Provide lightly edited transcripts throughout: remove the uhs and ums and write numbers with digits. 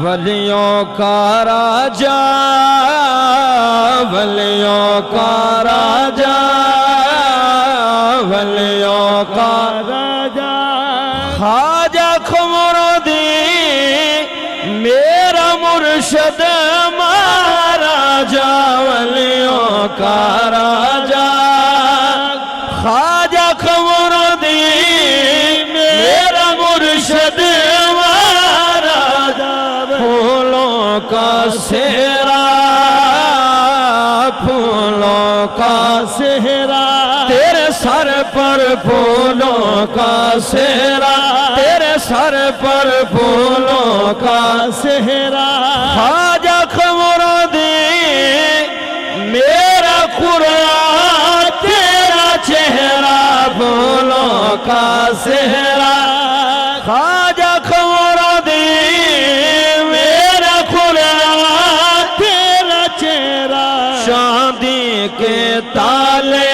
ولیوں کا راجا ولیوں کا راجا ولیوں کا راجا خواجہ قمر الدین میرا مرشد مہاراجا ولیوں کا راجا خواجہ قمر الدین میرا مرشد پھولوں کا سہرا پھولوں کا سہرا تیرے سر پر پھولوں کا سہرا تیرے سر پر پھولوں کا سہرا خواجہ قمر الدین میرا قرآن تیرا چہرہ پھولوں کا سہرا خواجہ قمر الدین میرا قرآن تیرا چہرہ چاندی کے تالے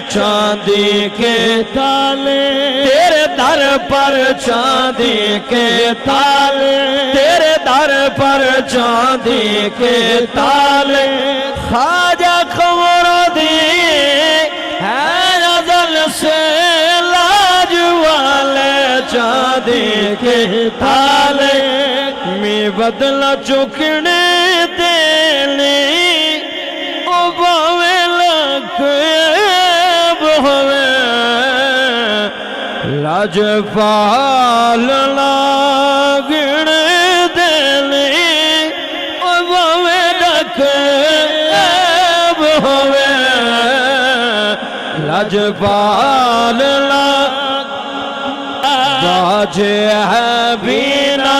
چاندی کے تالے تیرے در پر چاندی کے تالے تیرے در پر چاندی کے تالے خواجہ قمر الدین ہے ازل سے لاج والے چاندی کے تالے میں بدلا چکنے دیلی او باوے لکھب ہوئے لاج پال لاگن دیلی او باوے لکھب ہوئے لاج پال باجے ہے بینا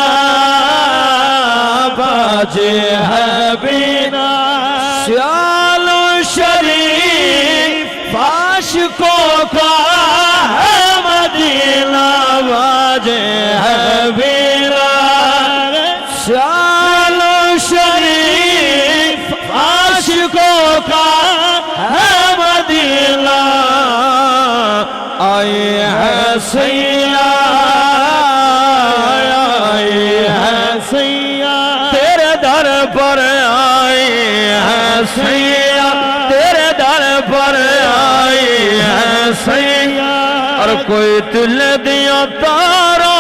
باجے ہے بینا سیال شریف عاشقوں کا ہے مدینہ باجے ہے بینا سیال شریف عاشقوں کا ہے مدینہ آئی ہے سیاح آئی ہے سیاح تیرے در پر آئی ہے سیاح تیرے در پر آئی ہے سیاح اور کوئی تل دیا تارا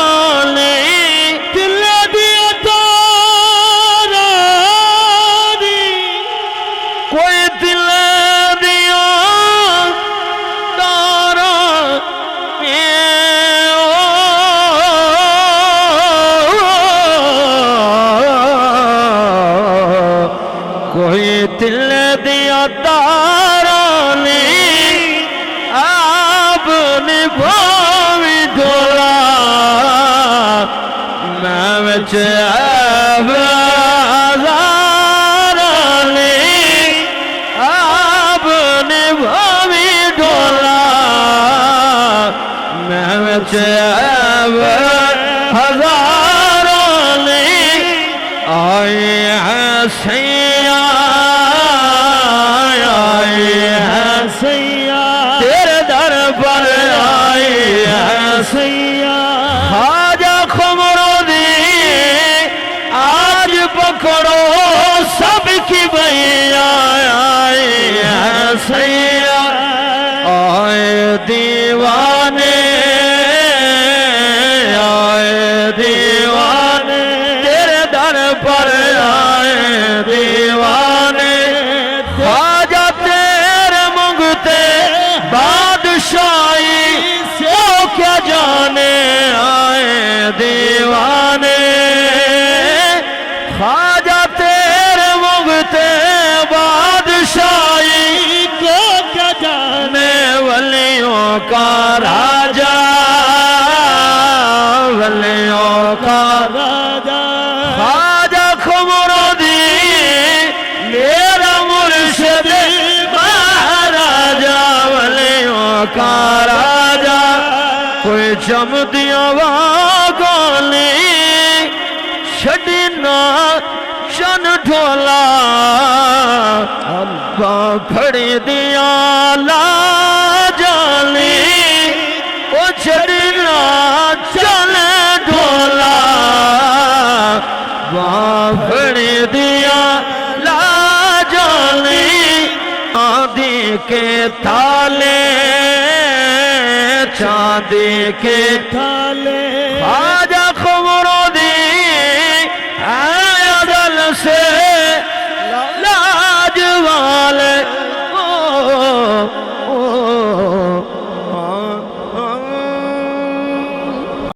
نہیں تل دیا تارا نہیں کوئی تل دیا کوئی تل دیا تارا نہیں آپ نے بھاوی ڈولا میں وچ اب آزارا نہیں آپ نے بھاوی ڈولا میں وچ اب ہزارا نہیں آئی ہے سیاح تیرے در پر آئی ہے سیاح خواجہ قمر الدین آج پکڑو سب کی بھیا آئی ہے سیاح آئے دیوانے آئے دیوانے تیرے در پر آئے دیوانے خواجہ بادشاہی وہ کیا جانے آئے دیوانے خواجہ تیرے مغتے بادشاہی کو کا راجا کوئی جمدیاں واگولی چھڑنا چن ڈھولا پھڑی دیا لا جالی او چھڑنا چن ڈھولا پھڑی دیا لا جالی آندھی کے تھالے چاندی کے تھالے خواجہ خمرو